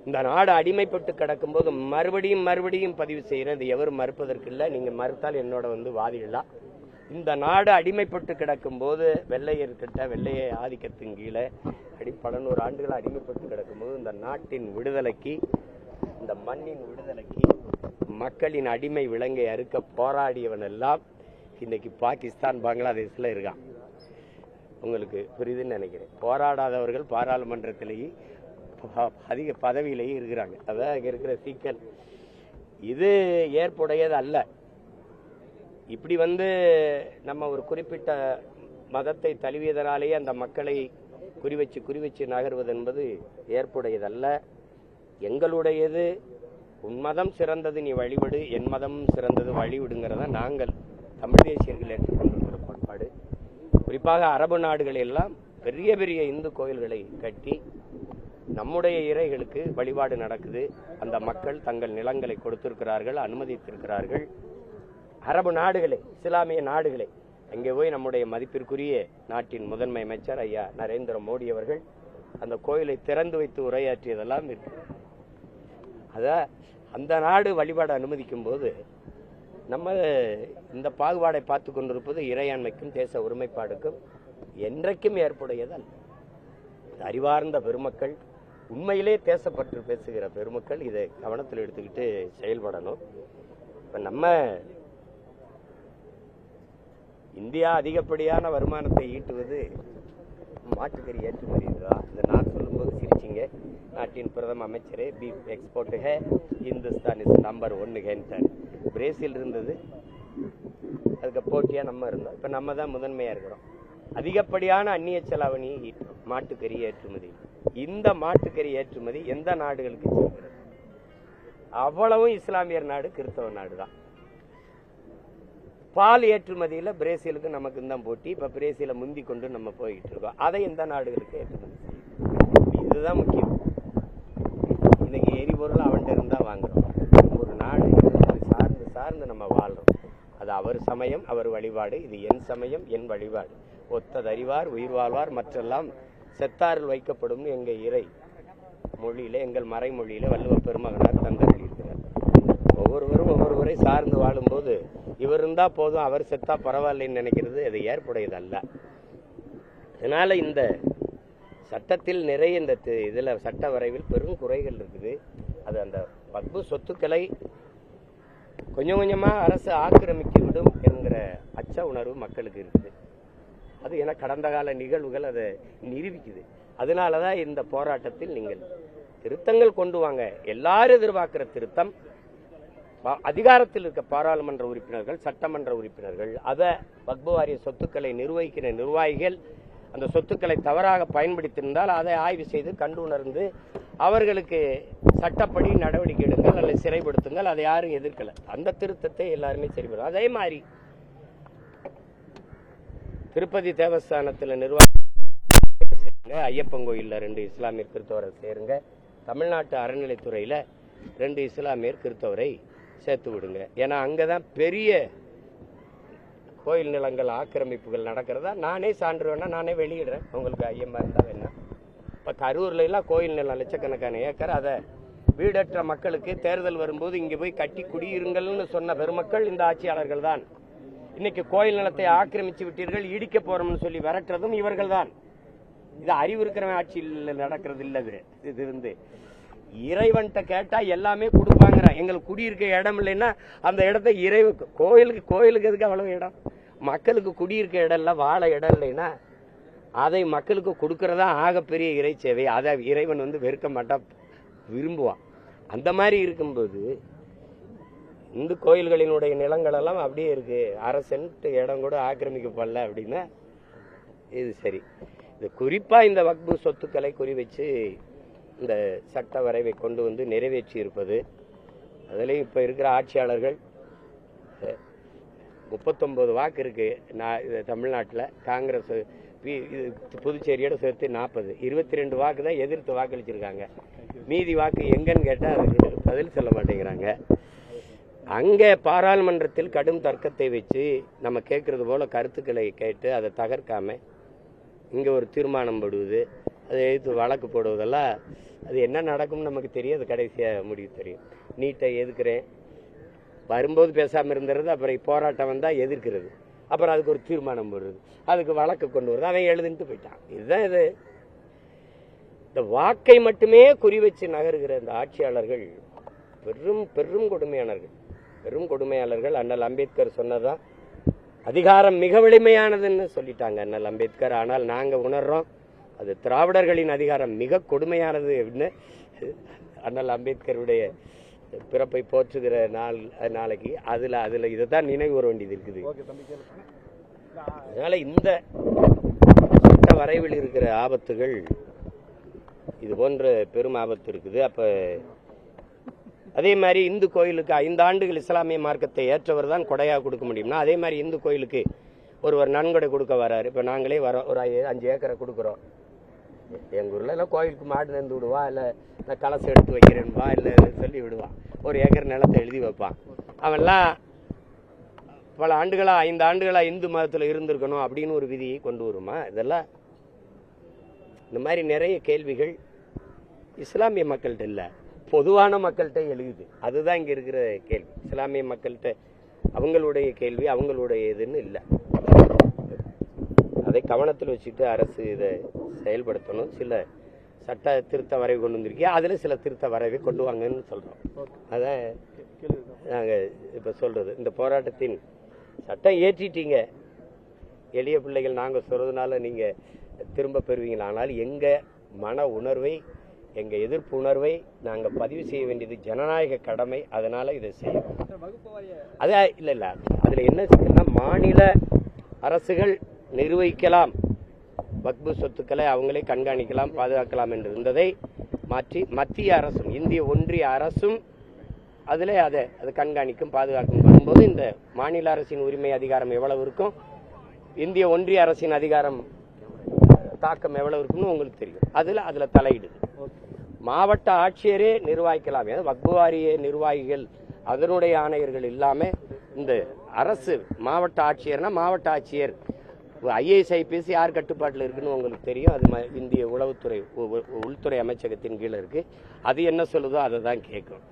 இந்த நாடு அடிமைப்பட்டு கிடக்கும்போது மறுபடியும் பதிவு செய்கிறது. எவரும் மறுப்பதற்கு இல்லை. நீங்கள் மறுத்தால் என்னோட வாதிடலாம். இந்த நாடு அடிமைப்பட்டு கிடக்கும்போது வெள்ளையர்கிட்ட வெள்ளைய ஆதிக்கத்தின் கீழே பல நூறு ஆண்டுகள் அடிமைப்பட்டு கிடக்கும்போது இந்த நாட்டின் விடுதலைக்கு, இந்த மண்ணின் விடுதலைக்கு, மக்களின் அடிமை விலங்கை அறுக்க போராடியவன் எல்லாம் இன்னைக்கு பாகிஸ்தான், பங்களாதேஷில் இருக்கான். உங்களுக்கு புரியுதுன்னு நினைக்கிறேன். போராடாதவர்கள் பாராளுமன்றத்திலேயே அதிக பதவியிலேயே இருக்கிறாங்க. அதான் இங்க இருக்கிற சிக்கல். இது ஏற்புடையது அல்ல. இப்படி நம்ம ஒரு குறிப்பிட்ட மதத்தை தழுவியதனாலேயே அந்த மக்களை குறிவச்சு நகர்வது என்பது ஏற்புடையதல்ல. எங்களுடையது உன் மதம் சிறந்தது, நீ வழிவிடு, என் மதமும் சிறந்தது, வழிவிடுங்கிறத நாங்கள் தமிழ் தேசியர்கள் ஏற்றுக்கொண்டிருக்கிற கோட்பாடு. குறிப்பாக அரபு நாடுகள் எல்லாம் பெரிய பெரிய இந்து கோயில்களை கட்டி நம்முடைய இறைகளுக்கு வழிபாடு நடக்குது. அந்த மக்கள் தங்கள் நிலங்களை கொடுத்திருக்கிறார்கள், அனுமதித்திருக்கிறார்கள். அரபு நாடுகளை, இஸ்லாமிய நாடுகளை அங்கே போய் நம்முடைய மதிப்பிற்குரிய நாட்டின் முதன்மை அமைச்சர் ஐயா நரேந்திர மோடி அவர்கள் அந்த கோயிலை திறந்து வைத்து உரையாற்றியதெல்லாம் இருக்கு. அந்த நாடு வழிபாடு அனுமதிக்கும் போது நம்ம இந்த பாகுபாடை பார்த்து கொண்டிருப்பது இறையாண்மைக்கும் தேச ஒருமைப்பாடுக்கும் என்றைக்கும் ஏற்புடையதல்ல. அறிவார்ந்த பெருமக்கள், உண்மையிலே தேசப்பற்று பேசுகிற பெருமக்கள் இதை கவனத்தில் எடுத்துக்கிட்டு செயல்படணும். இப்போ நம்ம இந்தியா அதிகப்படியான வருமானத்தை ஈட்டுவது மாட்டுக்கறி ஏற்றுமதி தான். இந்த நான் சொல்லும்போது சிரிச்சிங்க. நாட்டின் பிரதம அமைச்சரே beef export hey, Hindustan is number 1 Brazil இருந்தது, அதுக்கு போட்டியாக நம்ம இருந்தோம். இப்போ நம்ம தான் முதன்மையாக இருக்கிறோம். அதிகப்படியான அந்நிய செலாவணி மாட்டுக்கறி ஏற்றுமதி. இந்த மாட்டுக்கறி ஏற்றுமதி எந்த நாடுகளுக்கு செல்கிறது? அவ்வளவும் இஸ்லாமியர் நாடு, கிறிஸ்தவ நாடு தான். பால் ஏற்றுமதியில் பிரேசிலுக்கு நமக்கு தான் போட்டி. இப்போ பிரேசிலை முந்தி கொண்டு நம்ம போய்கிட்டு இருக்கோம். அதை எந்த நாடுகளுக்கு ஏற்றுமதி செய்யும்? இதுதான் முக்கியம். இன்னைக்கு எரிபொருள் அவன்கிட்ட இருந்தால் வாங்குறோம். ஒரு நாடு சார்ந்து நம்ம வாழ்றோம். அது அவர் சமயம், அவர் வழிபாடு. இது என் சமயம், என் வழிபாடு. ஒத்ததறிவார் உயிர் வாழ்வார், மற்றெல்லாம் செத்தாரில் வைக்கப்படும் எங்கள் இறை மொழியில, எங்கள் மறைமொழியில வள்ளுவ பெருமகனார் தந்தருளியிருக்கிறார். ஒவ்வொருவரும் ஒவ்வொருவரை சார்ந்து வாழும்போது இவர் இருந்தா போதும், அவர் செத்தா பரவாயில்லைன்னு நினைக்கிறது அது ஏற்புடையதல்ல. அதனால இந்த சட்டத்தில் நிறைய இந்த இதுல சட்ட வரைவில் பெரும் குறைகள் இருக்குது. அது அந்த வக்பு சொத்துக்களை கொஞ்சம் கொஞ்சமா அரசு ஆக்கிரமித்து விடும் என்கிற அச்ச உணர்வு மக்களுக்கு இருக்குது. அது என கடந்த கால நிகழ்வுகள் அதை நிரூபிக்குது. அதனாலதான் இந்த போராட்டத்தில் நீங்கள் திருத்தங்கள் கொண்டு வாங்க. எல்லாரும் எதிர்பார்க்கிற திருத்தம், அதிகாரத்தில் இருக்க பாராளுமன்ற உறுப்பினர்கள், சட்டமன்ற உறுப்பினர்கள், அதை வக்பு வாரிய சொத்துக்களை நிர்வகிக்கிற நிர்வாகிகள் அந்த சொத்துக்களை தவறாக பயன்படுத்தியிருந்தால் அதை ஆய்வு செய்து கண்டு உணர்ந்து அவர்களுக்கு சட்டப்படி நடவடிக்கை எடுங்கள் அல்லது சிறைப்படுத்துங்கள். அதை யாரும் எதிர்க்கல. அந்த திருத்தத்தை எல்லாருமே சரிபடும். அதே மாதிரி திருப்பதி தேவஸ்தானத்தில் நிர்வாக ஐயப்பன் கோயிலில் 2 இஸ்லாமியர் கிறிஸ்தவரை சேருங்க. தமிழ்நாட்டு அறநிலைத்துறையில் 2 இஸ்லாமியர் கிறிஸ்தவரை சேர்த்து விடுங்க. ஏன்னா அங்கதான் பெரிய கோயில் நிலங்கள் ஆக்கிரமிப்புகள் நடக்கிறதா நானே சான்று வேணா நானே வெளியிடுறேன். உங்களுக்கு ஐயமா இருந்தா வேணா. இப்போ கரூர்ல எல்லாம் கோயில் நிலம் லட்சக்கணக்கான ஏக்கர், அதை வீடற்ற மக்களுக்கு தேர்தல் வரும்போது இங்கே போய் கட்டி குடியிருங்கள்னு சொன்ன பெருமக்கள் இந்த ஆட்சியாளர்கள் தான். இன்னைக்கு கோயில் நிலத்தை ஆக்கிரமிச்சு விட்டீர்கள், இடிக்க போறோம்னு சொல்லி விரட்டுறதும் இவர்கள் தான். இது அறிவு இருக்கிறவன் ஆட்சியில் நடக்கிறது இல்லது. இது இறைவன்கிட்ட கேட்டா எல்லாமே கொடுப்பாங்கிறான். எங்களுக்கு குடியிருக்க இடம் இல்லைன்னா அந்த இடத்த கோயிலுக்கு எதுக்கு அவ்வளவு இடம்? மக்களுக்கு குடியிருக்க இடம் இல்லை, வாழ இடம் இல்லைன்னா அதை மக்களுக்கு கொடுக்கறதா ஆகப்பெரிய இறை சேவை. அதை இறைவன் வெறுக்க மாட்டான், விரும்புவான். அந்த மாதிரி இருக்கும்போது இந்து கோயில்களினுடைய நிலங்கள் எல்லாம் அப்படியே இருக்கு. அரை சென்ட் இடம் கூட ஆக்கிரமிக்கப்படல அப்படின்னா இது சரி. இது குறிப்பா இந்த வக்பு சொத்துக்களை குறி வச்சு இந்த சட்ட வரைவை கொண்டு நிறைவேற்றி இருப்பது. அதுலேயும் இப்போ இருக்கிற ஆட்சியாளர்கள் 39 வாக்கு இருக்கு தமிழ்நாட்டில். காங்கிரஸ் புதுச்சேரியோட சேர்த்து 40, 22 வாக்கு தான் எதிர்த்து வாக்களிச்சிருக்காங்க. மீதி வாக்கு எங்கன்னு கேட்டால் அதுக்கு பதில் சொல்ல மாட்டேங்கிறாங்க. அங்கே பாராளுமன்றத்தில் கடும் தர்க்கத்தை வச்சு நம்ம கேட்கறது போல கருத்துக்களை கேட்டு அதை தகர்க்காம இங்கே ஒரு தீர்மானம் போடுவது, அதை எதிர்த்து வழக்கு போடுவதெல்லாம் அது என்ன நடக்கும்னு நமக்கு தெரியும். அது கடைசியாக முடிவு தெரியும். நீட்டை எதிர்க்கிறேன் வரும்போது பேசாமல் இருந்துறது, அப்புறம் போராட்டம் வந்தால் எதிர்க்கிறது, அப்புறம் அதுக்கு ஒரு தீர்மானம் போடுறது, அதுக்கு வழக்கு கொண்டு வருது, அவன் எழுதுன்ட்டு போயிட்டான். இதுதான் இது. இந்த வாக்கை மட்டுமே குறி வச்சு நகருகிற இந்த ஆட்சியாளர்கள் பெரும் பெரும் கொடுமையாளர்கள், பெரும் கொடுமையாளர்கள். அண்ணல் அம்பேத்கர் சொன்னதான் அதிகாரம் மிக வலிமையானதுன்னு சொல்லிட்டாங்க அண்ணல் அம்பேத்கர். ஆனால் நாங்கள் உணர்றோம் அது திராவிடர்களின் அதிகாரம் மிக கொடுமையானது அப்படின்னு. அண்ணல் அம்பேத்கருடைய பிறப்பை போற்றுகிற நாளைக்கு அதில் இதை தான் நினைவு கூற வேண்டியது இருக்குது. அதனால இந்த சட்ட வரைவில் இருக்கிற ஆபத்துகள் இது போன்ற பெரும் ஆபத்து இருக்குது. அப்போ அதே மாதிரி இந்து கோயிலுக்கு 5 ஆண்டுகள் இஸ்லாமிய மார்க்கத்தை ஏற்றவர் தான் கொடையாக கொடுக்க முடியும்னா, அதே மாதிரி இந்து கோயிலுக்கு ஒருவர் நன்கொடை கொடுக்க வராரு. இப்போ நாங்களே வரோம், ஒரு 5 ஏக்கரை கொடுக்குறோம். எங்கள் ஊரில் எல்லாம் கோயிலுக்கு மாடு நந்து விடுவா, இல்லை நான் கலசை எடுத்து வைக்கிறேன்வா, இல்லை சொல்லி விடுவான். 1 ஏக்கர் நிலத்தை எழுதி வைப்பான். அவன்லாம் பல ஆண்டுகளாக 5 ஆண்டுகளாக இந்து மதத்தில் இருந்திருக்கணும் அப்படின்னு ஒரு விதியை கொண்டு வருமா? இதெல்லாம் இந்த மாதிரி நிறைய கேள்விகள் இஸ்லாமிய மக்கள்கிட்ட இல்லை, பொதுவான மக்கள்கிட்ட எழுதுது. அதுதான் இங்கே இருக்கிற கேள்வி. இஸ்லாமிய மக்கள்கிட்ட அவங்களுடைய கேள்வி அவங்களுடைய இதுன்னு இல்லை. அதை கவனத்தில் வச்சுட்டு அரசு இதை செயல்படுத்தணும். சில சட்ட திருத்த வரைவு கொண்டு வந்திருக்கேன், அதில் சில திருத்த வரைவை கொண்டு வாங்கன்னு சொல்கிறோம். அதான் நாங்கள் இப்போ சொல்கிறது. இந்த போராட்டத்தின் சட்டம் ஏற்றிட்டீங்க, எளிய பிள்ளைகள் நாங்கள் சொல்கிறதுனால நீங்கள் திரும்ப பெறுவீங்களா? ஆனால் எங்கள் மன உணர்வை, எங்கள் எதிர்ப்பு உணர்வை நாங்கள் பதிவு செய்ய வேண்டியது ஜனநாயக கடமை. அதனால் இதை செய்யணும். அதான் இல்லை அதில் என்ன செய்யணும்னா, மாநில அரசுகள் நிர்வகிக்கலாம், வக்பு சொத்துக்களை அவங்களே கண்காணிக்கலாம், பாதுகாக்கலாம் என்று இருந்ததை மாற்றி மத்திய அரசும் இந்திய ஒன்றிய அரசும் அதில் அதை கண்காணிக்கும், பாதுகாக்கும் வரும்போது இந்த மாநில அரசின் உரிமை அதிகாரம் எவ்வளவு இருக்கும், இந்திய ஒன்றிய அரசின் அதிகாரம் தாக்கம் எவ்வளவு இருக்குன்னு உங்களுக்கு தெரியும். அதில் தலையிடுது. மாவட்ட ஆட்சியரே நிர்வகிக்கலாம். வக்பு வாரிய நிர்வாகிகள் அதனுடைய ஆணையர்கள் இல்லாமல் இந்த அரசு மாவட்ட ஆட்சியர்னா மாவட்ட ஆட்சியர் IAS IPS யார் கட்டுப்பாட்டில் இருக்குன்னு உங்களுக்கு தெரியும். அது இந்திய உளவுத்துறை உள்துறை அமைச்சகத்தின் கீழே இருக்குது. அது என்ன சொல்லுதோ அதை தான் கேட்கும்.